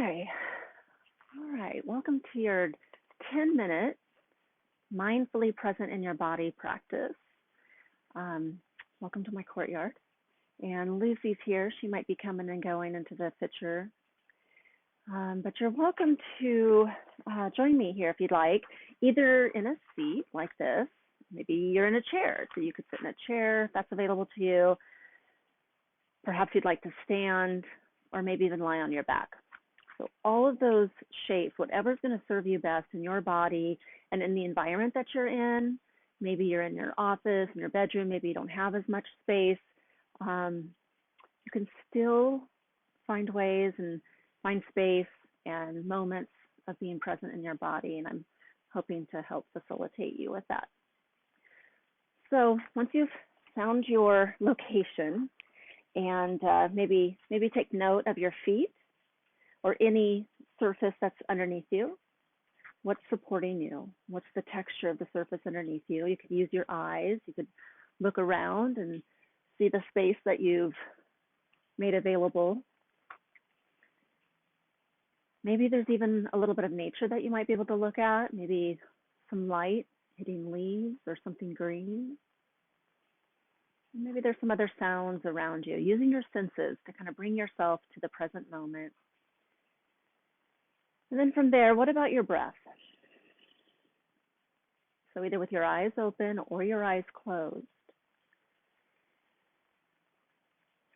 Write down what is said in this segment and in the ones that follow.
Hi. All right. Welcome to your 10-minute mindfully present in your body practice. Welcome to my courtyard. And Lucy's here. She might be coming and going into the picture. But you're welcome to join me here if you'd like, either in a seat like this. Maybe you're in a chair, so you could sit in a chair if that's available to you. Perhaps you'd like to stand, or maybe even lie on your back. So all of those shapes, whatever's going to serve you best in your body and in the environment that you're in. Maybe you're in your office, in your bedroom, maybe you don't have as much space. You can still find ways and find space and moments of being present in your body, and I'm hoping to help facilitate you with that. So once you've found your location, and maybe take note of your feet or any surface that's underneath you. What's supporting you? What's the texture of the surface underneath you? You could use your eyes. You could look around and see the space that you've made available. Maybe there's even a little bit of nature that you might be able to look at, maybe some light hitting leaves or something green. Maybe there's some other sounds around you, using your senses to kind of bring yourself to the present moment. And then from there, what about your breath? So either with your eyes open or your eyes closed.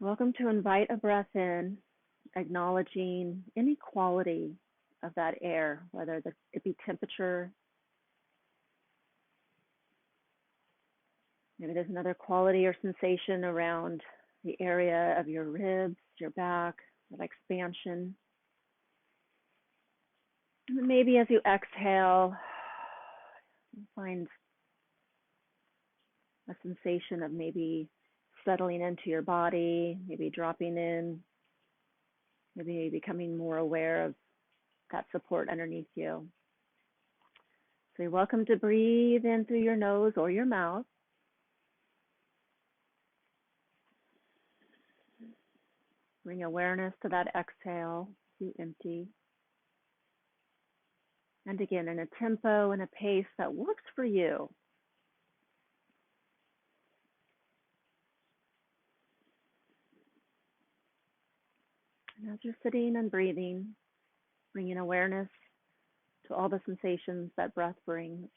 Welcome to invite a breath in, acknowledging any quality of that air, whether it be temperature. Maybe there's another quality or sensation around the area of your ribs, your back, that expansion. And then maybe as you exhale, you find a sensation of maybe settling into your body, maybe dropping in, maybe becoming more aware of that support underneath you. So you're welcome to breathe in through your nose or your mouth. Bring awareness to that exhale, you empty. And again, in a tempo and a pace that works for you. And as you're sitting and breathing, bringing awareness to all the sensations that breath brings.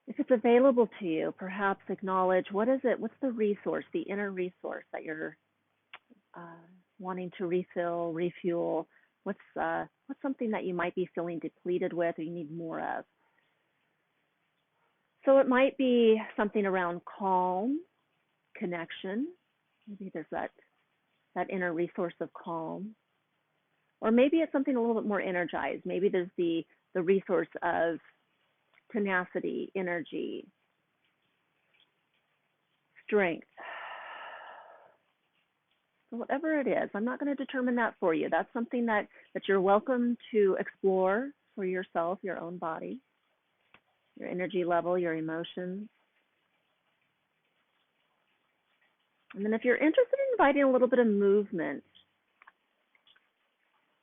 If it's available to you, perhaps acknowledge what's the resource, the inner resource that you're wanting to refill, refuel. What's something that you might be feeling depleted with or you need more of? So it might be something around calm, connection. Maybe there's that inner resource of calm. Or maybe it's something a little bit more energized. Maybe there's the resource of tenacity, energy, strength. So whatever it is, I'm not going to determine that for you. That's something that you're welcome to explore for yourself, your own body, your energy level, your emotions. And then if you're interested in inviting a little bit of movement,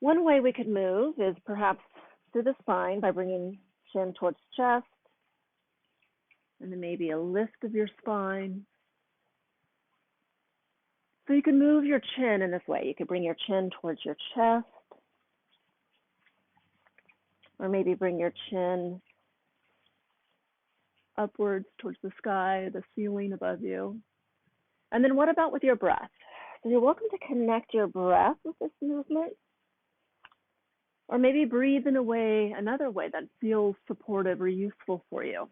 one way we could move is perhaps through the spine by bringing chin towards chest, and then maybe a lift of your spine. So you can move your chin in this way. You could bring your chin towards your chest, or maybe bring your chin upwards towards the sky, the ceiling above you. And then what about with your breath? So you're welcome to connect your breath with this movement, or maybe breathe in another way that feels supportive or useful for you.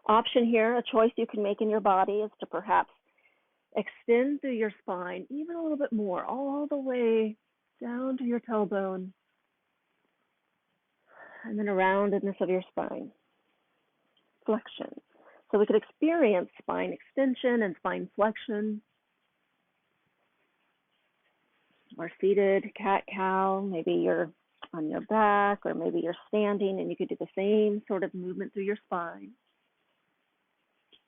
Option here, a choice you can make in your body is to perhaps extend through your spine even a little bit more, all the way down to your tailbone, and then around the roundedness of your spine. Flexion. So we could experience spine extension and spine flexion. Or seated, cat-cow, maybe you're on your back, or maybe you're standing, and you could do the same sort of movement through your spine.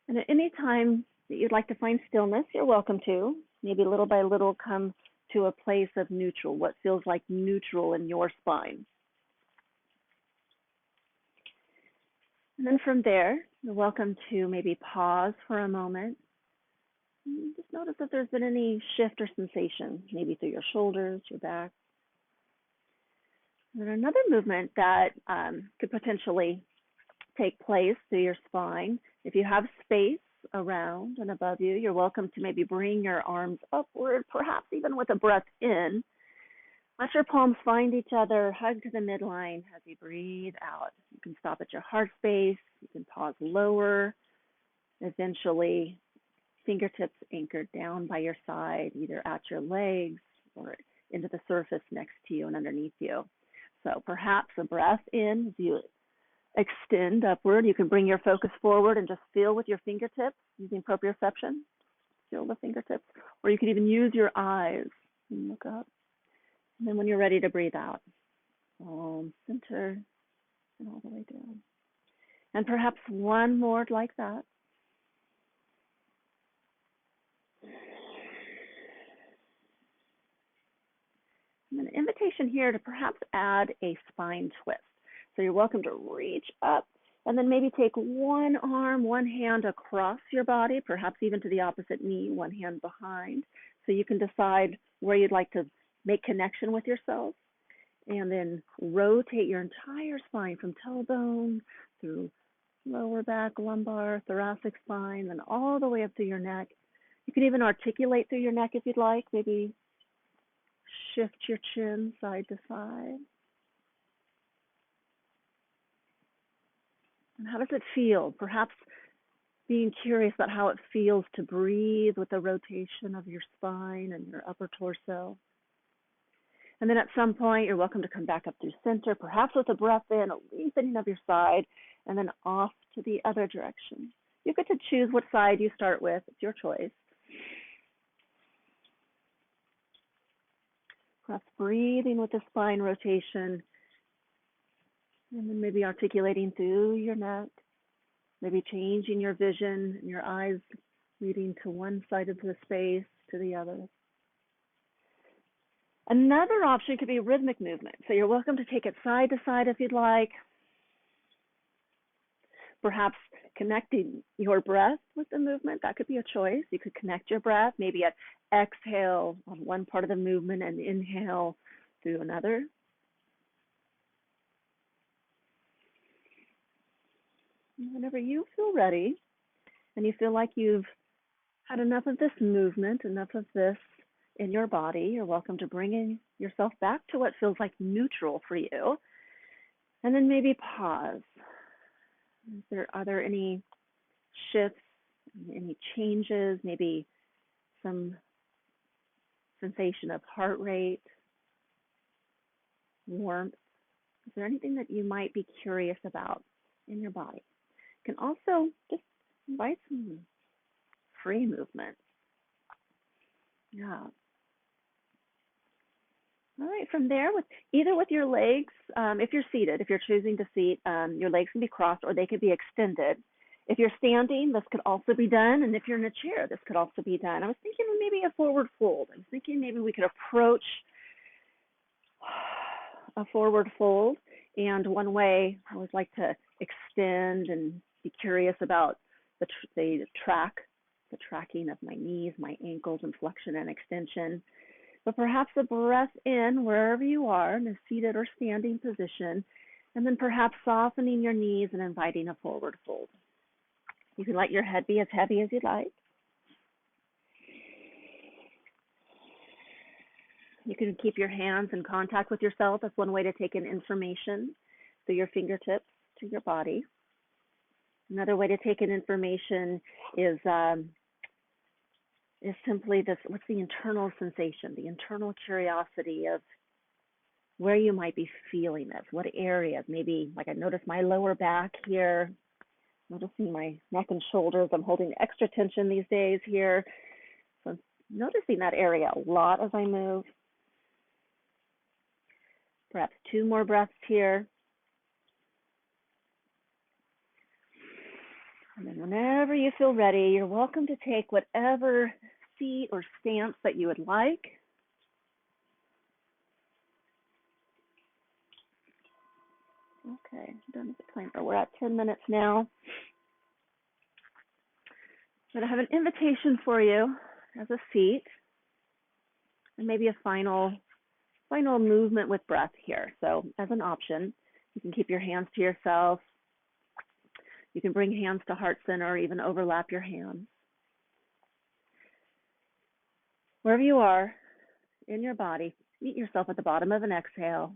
And at any time that you'd like to find stillness, you're welcome to. Maybe little by little come to a place of neutral, what feels like neutral in your spine. And then from there, you're welcome to maybe pause for a moment. Just notice if there's been any shift or sensation, maybe through your shoulders, your back. And then another movement that could potentially take place through your spine. If you have space around and above you, you're welcome to maybe bring your arms upward, perhaps even with a breath in. Let your palms find each other, hug to the midline as you breathe out. You can stop at your heart space, you can pause lower, eventually fingertips anchored down by your side, either at your legs or into the surface next to you and underneath you. So perhaps a breath in as you extend upward. You can bring your focus forward and just feel with your fingertips using proprioception. Feel the fingertips. Or you could even use your eyes and look up. And then when you're ready to breathe out, center and all the way down. And perhaps one more like that. And an invitation here to perhaps add a spine twist. So you're welcome to reach up and then maybe take one arm, one hand across your body, perhaps even to the opposite knee, one hand behind. So you can decide where you'd like to make connection with yourself. And then rotate your entire spine from tailbone through lower back, lumbar, thoracic spine, then all the way up to your neck. You can even articulate through your neck if you'd like. Maybe shift your chin side to side. And how does it feel? Perhaps being curious about how it feels to breathe with the rotation of your spine and your upper torso. And then at some point, you're welcome to come back up through center, perhaps with a breath in, a lengthening of your side, and then off to the other direction. You get to choose what side you start with. It's your choice. Perhaps breathing with the spine rotation, and then maybe articulating through your neck, maybe changing your vision and your eyes leading to one side of the space to the other. Another option could be rhythmic movement. So you're welcome to take it side to side if you'd like. Perhaps connecting your breath with the movement, that could be a choice. You could connect your breath, maybe at exhale on one part of the movement and inhale through another. And whenever you feel ready and you feel like you've had enough of this movement, enough of this in your body, you're welcome to bring yourself back to what feels like neutral for you. And then maybe pause. Are there any shifts, any changes, maybe some sensation of heart rate, warmth? Is there anything that you might be curious about in your body? You can also just invite some free movement. Yeah. All right, from there, with your legs, if you're seated, if you're choosing to seat, your legs can be crossed or they could be extended. If you're standing, this could also be done. And if you're in a chair, this could also be done. I was thinking maybe a forward fold. I was thinking maybe we could approach a forward fold. And one way I always like to extend and be curious about the tracking of my knees, my ankles, and flexion and extension. But perhaps a breath in wherever you are in a seated or standing position, and then perhaps softening your knees and inviting a forward fold. You can let your head be as heavy as you'd like. You can keep your hands in contact with yourself. That's one way to take in information through your fingertips to your body. Another way to take in information is simply this: what's the internal sensation, the internal curiosity of where you might be feeling this, what areas. Maybe, like I notice my lower back here, noticing my neck and shoulders. I'm holding extra tension these days here. So I'm noticing that area a lot as I move. Perhaps 2 more breaths here. And then whenever you feel ready, you're welcome to take whatever seat or stance that you would like. Okay, done with the timer. We're at 10 minutes now. I'm going to have an invitation for you as a seat, and maybe a final movement with breath here. So as an option, you can keep your hands to yourself. You can bring hands to heart center or even overlap your hands. Wherever you are in your body, meet yourself at the bottom of an exhale,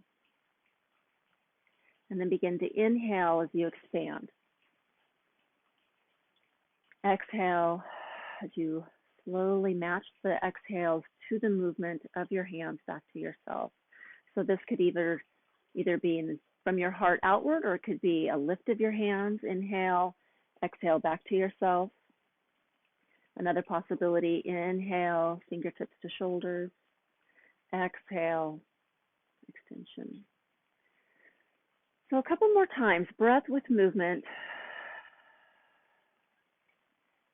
and then begin to inhale as you expand. Exhale as you slowly match the exhales to the movement of your hands back to yourself. So this could either be from your heart outward, or it could be a lift of your hands, inhale, exhale back to yourself. Another possibility, inhale, fingertips to shoulders, exhale, extension. So a couple more times, breath with movement.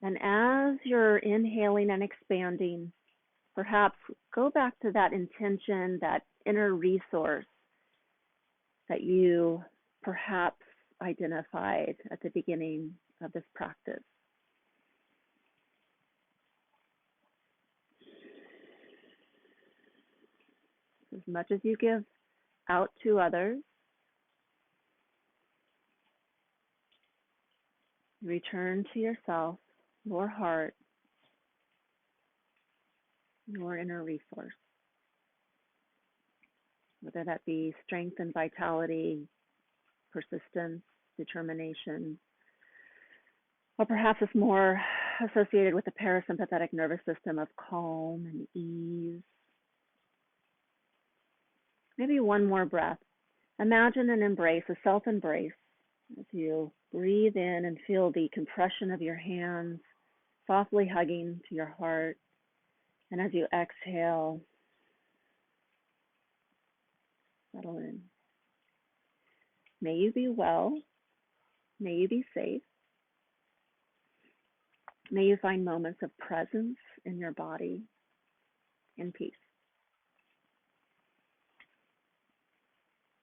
And as you're inhaling and expanding, perhaps go back to that intention, that inner resource that you perhaps identified at the beginning of this practice. As much as you give out to others, return to yourself, your heart, your inner resource. Whether that be strength and vitality, persistence, determination, or perhaps it's more associated with the parasympathetic nervous system of calm and ease. Maybe one more breath. Imagine an embrace, a self-embrace, as you breathe in and feel the compression of your hands softly hugging to your heart. And as you exhale, settle in. May you be well. May you be safe. May you find moments of presence in your body and peace.